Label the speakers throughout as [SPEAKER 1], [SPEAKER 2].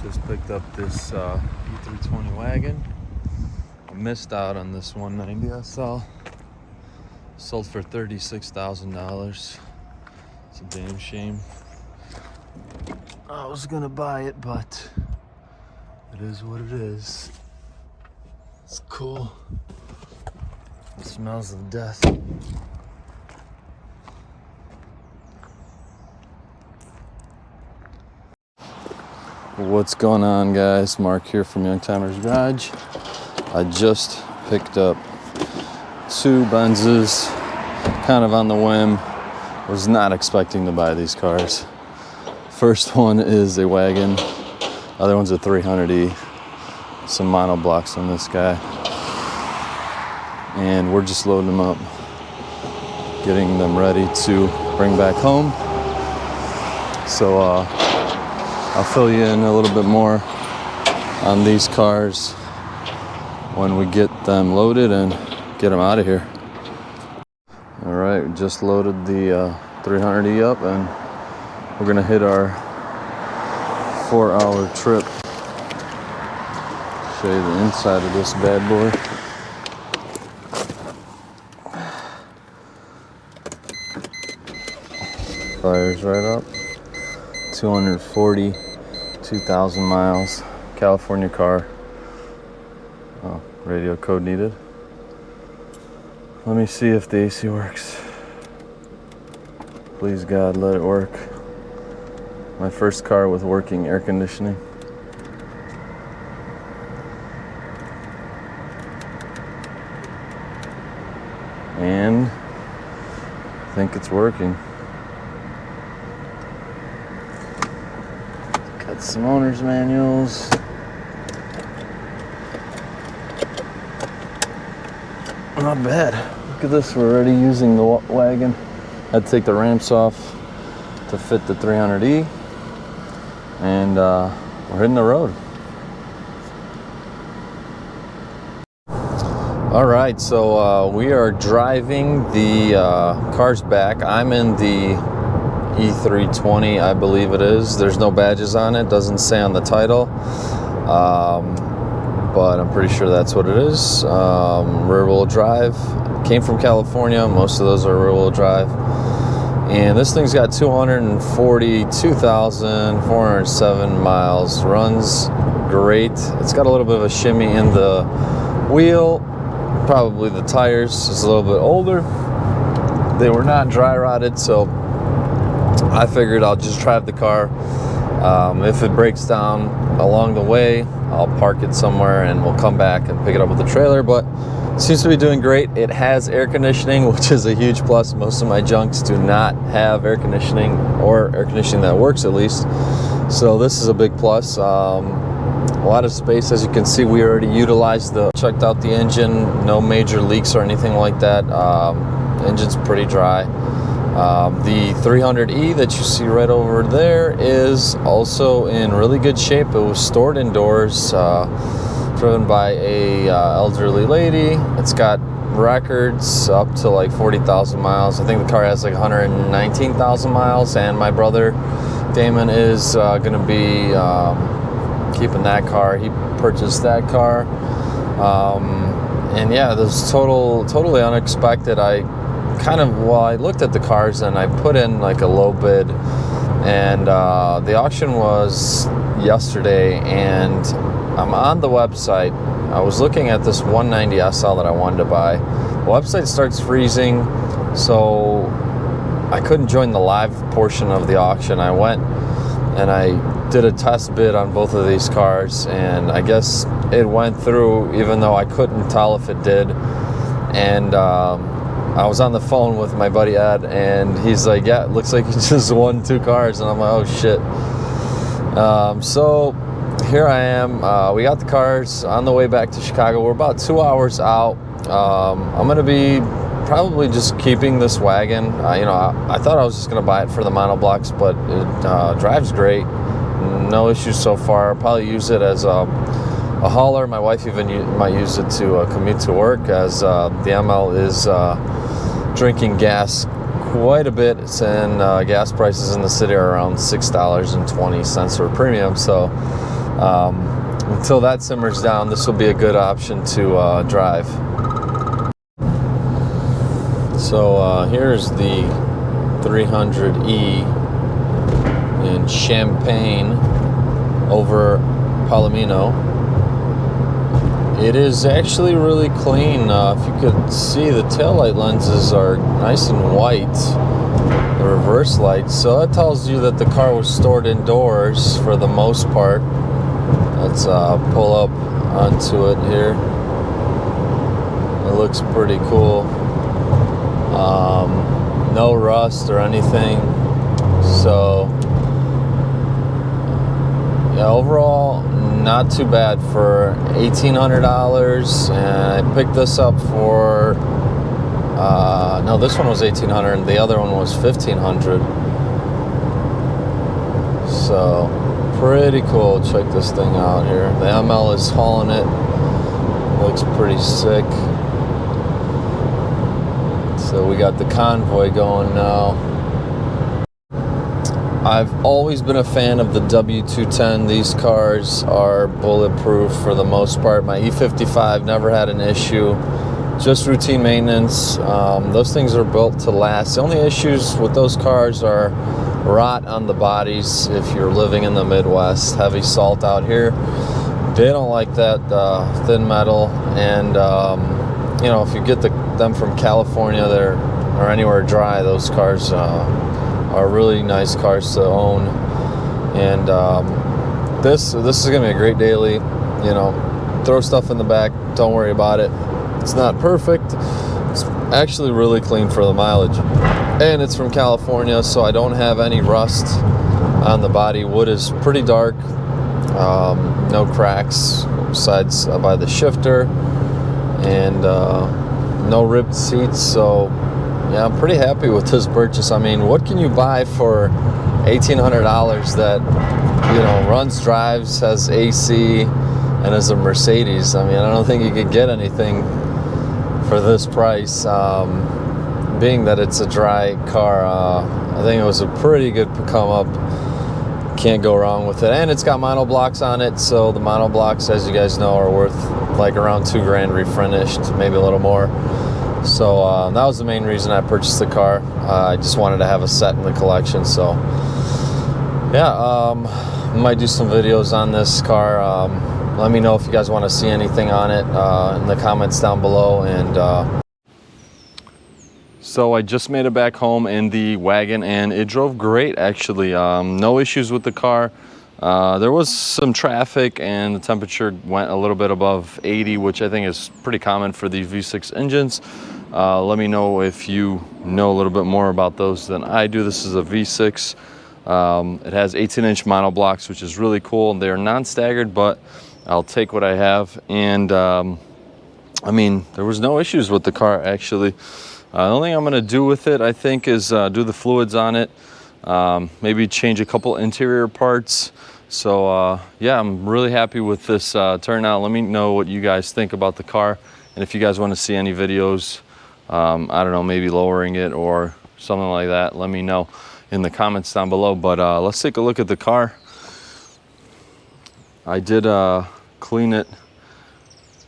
[SPEAKER 1] Just picked up this E320 Wagon. I missed out on this 190 SL. Sold for $36,000. It's a damn shame. I was gonna buy it, but it is what it is. It's cool. It smells of death. What's going on, guys? Mark here from Youngtimers Garage. I just picked up two Benzes, kind of on the whim. Was not expecting to buy these cars. First one is a wagon, other one's a 300E. Some monoblocks on this guy. And we're just loading them up, getting them ready to bring back home. So I'll fill you in a little bit more on these cars when we get them loaded and get them out of here. All right, we just loaded the 300E up and we're gonna hit our 4-hour trip. Show you the inside of this bad boy. Fires right up. 242,000 miles. California car. Oh, radio code needed. Let me see if the AC works. Please God, let it work. My first car with working air conditioning. And I think it's working. Got some owner's manuals. Not bad. Look at this, we're already using the wagon. Had to take the ramps off to fit the 300E. And we're hitting the road. All right, so we are driving the cars back. I'm in the E320, I believe it is. There's no badges on it, doesn't say on the title, but I'm pretty sure that's what it is. Rear-wheel drive. Came from California. Most of those are rear-wheel drive. And this thing's got 242,407 miles. Runs great. It's got a little bit of a shimmy in the wheel. Probably the tires is a little bit older. They were not dry rotted, so I figured I'll just drive the car. If it breaks down along the way, I'll park it somewhere and we'll come back and pick it up with the trailer. But it seems to be doing great. It has air conditioning, which is a huge plus. Most of my junks do not have air conditioning, or air conditioning that works at least. So this is a big plus. A lot of space, as you can see. We already utilized checked out the engine. No major leaks or anything like that. Engine's pretty dry. The 300E that you see right over there is also in really good shape. It was stored indoors, driven by a elderly lady. It's got records up to like 40,000 miles. I think the car has like 119,000 miles, and my brother Damon is going to be keeping that car. He purchased that car, and yeah, this was totally unexpected. I looked at the cars and I put in like a low bid, and the auction was yesterday, and I'm on the website. I was looking at this 190 SL that I wanted to buy. The website starts freezing, so I couldn't join the live portion of the auction. I went and I did a test bid on both of these cars, and I guess it went through even though I couldn't tell if it did. And I was on the phone with my buddy Ed, and he's like, yeah, it looks like he just won 2 cars. And I'm like, oh shit. So here I am. We got the cars on the way back to Chicago. We're about 2 hours out. I'm going to be probably just keeping this wagon. I thought I was just going to buy it for the monoblocks, but it drives great. No issues so far. I'll probably use it as a hauler. My wife even might use it to commute to work, as the ML is drinking gas quite a bit, and gas prices in the city are around $6.20 for premium. So Until that simmers down, this will be a good option to drive. So here's the 300E in Champaign over Palomino. It is actually really clean. If you could see, the taillight lenses are nice and white, the reverse lights. So that tells you that the car was stored indoors for the most part. Let's pull up onto it here. It looks pretty cool. No rust or anything. So yeah, overall not too bad for $1,800. And I picked this up for no, this one was $1,800 and the other one was $1,500. So pretty cool. Check this thing out here. The ML is hauling it. Looks pretty sick. So we got the convoy going now. I've always been a fan of the W210. These cars are bulletproof for the most part. My E55 never had an issue. Just routine maintenance. Those things are built to last. The only issues with those cars are rot on the bodies if you're living in the Midwest. Heavy salt out here. They don't like that thin metal. And, you know, if you get them from California or anywhere dry, those cars are really nice cars to own. And this is gonna be a great daily. You know, throw stuff in the back, don't worry about it. It's not perfect. It's actually really clean for the mileage, and it's from California, so I don't have any rust on the body. Wood is pretty dark. No cracks besides by the shifter, and no ripped seats. So yeah, I'm pretty happy with this purchase. I mean, what can you buy for $1,800 that, you know, runs, drives, has AC, and is a Mercedes? I mean, I don't think you could get anything for this price. Being that it's a dry car, I think it was a pretty good come up. Can't go wrong with it. And it's got monoblocks on it, so the monoblocks, as you guys know, are worth like around $2,000 refurnished, maybe a little more. So that was the main reason I purchased the car. I just wanted to have a set in the collection. So yeah, I might do some videos on this car. Let me know if you guys want to see anything on it in the comments down below. And so I just made it back home in the wagon, and it drove great actually. No issues with the car. There was some traffic and the temperature went a little bit above 80, which I think is pretty common for these V6 engines. Let me know if you know a little bit more about those than I do. This is a V6. It has 18-inch monoblocks, which is really cool. They're non-staggered, but I'll take what I have. And I mean, there was no issues with the car actually. The only thing I'm gonna do with it, I think, is do the fluids on it. Maybe change a couple interior parts. So yeah, I'm really happy with this turnout. Let me know what you guys think about the car, and if you guys want to see any videos, I don't know, maybe lowering it or something like that, let me know in the comments down below. But let's take a look at the car. I did clean it,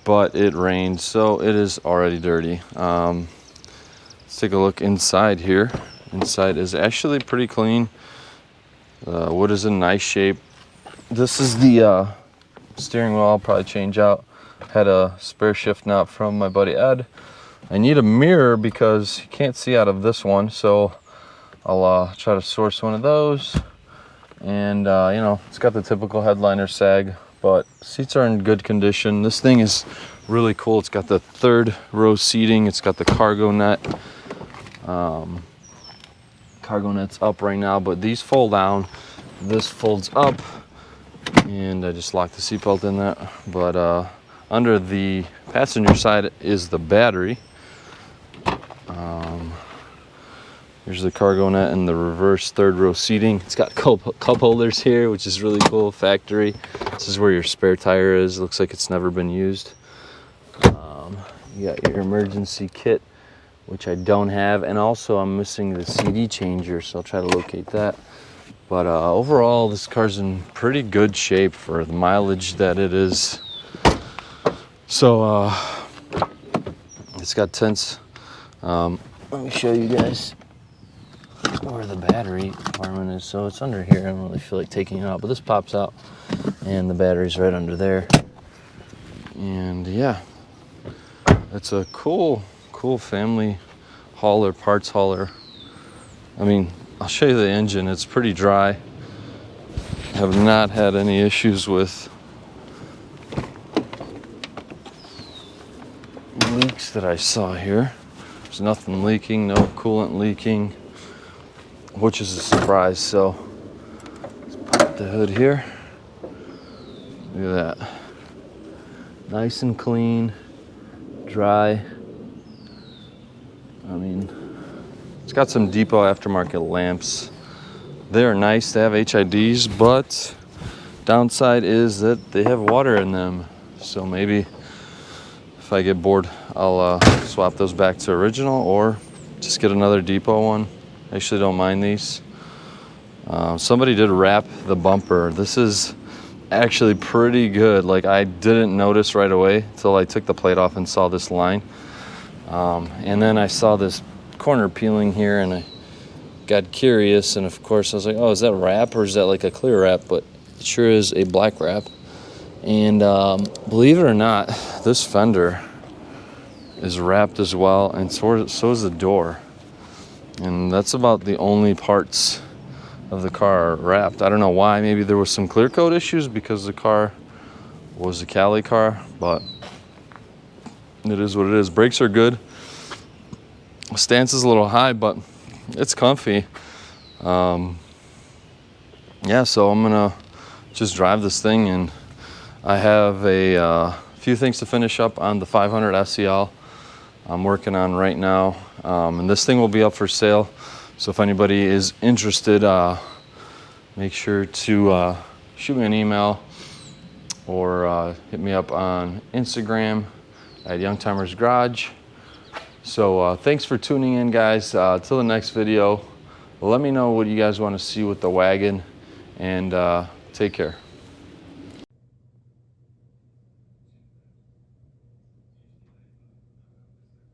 [SPEAKER 1] but it rained, so it is already dirty. Let's take a look inside here. Inside is actually pretty clean. Wood is in nice shape. This is the steering wheel. I'll probably change out. Had a spare shift knob from my buddy Ed. I need a mirror because you can't see out of this one, so I'll try to source one of those. And you know, it's got the typical headliner sag, but seats are in good condition. This thing is really cool. It's got the third row seating. It's got the cargo net. Cargo net's up right now, but these fold down. This folds up, and I just locked the seatbelt in that. But under the passenger side is the battery. Here's the cargo net and the reverse third row seating. It's got cup holders here, which is really cool, factory. This is where your spare tire is. Looks like it's never been used. You got your emergency kit, which I don't have, and also I'm missing the CD changer, so I'll try to locate that. But overall, this car's in pretty good shape for the mileage that it is. So it's got tents. Let me show you guys where the battery compartment is. So it's under here. I don't really feel like taking it out, but this pops out and the battery's right under there. And yeah, it's a cool family hauler, parts hauler. I mean, I'll show you the engine. It's pretty dry. Have not had any issues with leaks that I saw here. There's nothing leaking, no coolant leaking, which is a surprise. So let's pop the hood here. Look at that. Nice and clean, dry. I mean, it's got some Depot aftermarket lamps. They're nice to have HIDs, but downside is that they have water in them. So maybe if I get bored, I'll swap those back to original or just get another Depot one. I actually don't mind these. Somebody did wrap the bumper. This is actually pretty good. Like, I didn't notice right away until I took the plate off and saw this line. And then I saw this corner peeling here and I got curious, and of course I was like, oh, is that wrap or is that like a clear wrap? But it sure is a black wrap. And believe it or not, this fender is wrapped as well, and so is the door. And that's about the only parts of the car are wrapped. I don't know why. Maybe there was some clear coat issues because the car was a Cali car, but it is what it is. Brakes are good. Stance is a little high, but it's comfy. Yeah, so I'm gonna just drive this thing, and I have a few things to finish up on the 500 SEL I'm working on right now. And this thing will be up for sale. So if anybody is interested, make sure to shoot me an email or hit me up on Instagram at Youngtimers Garage. So thanks for tuning in, guys. Till the next video, let me know what you guys want to see with the wagon, and take care.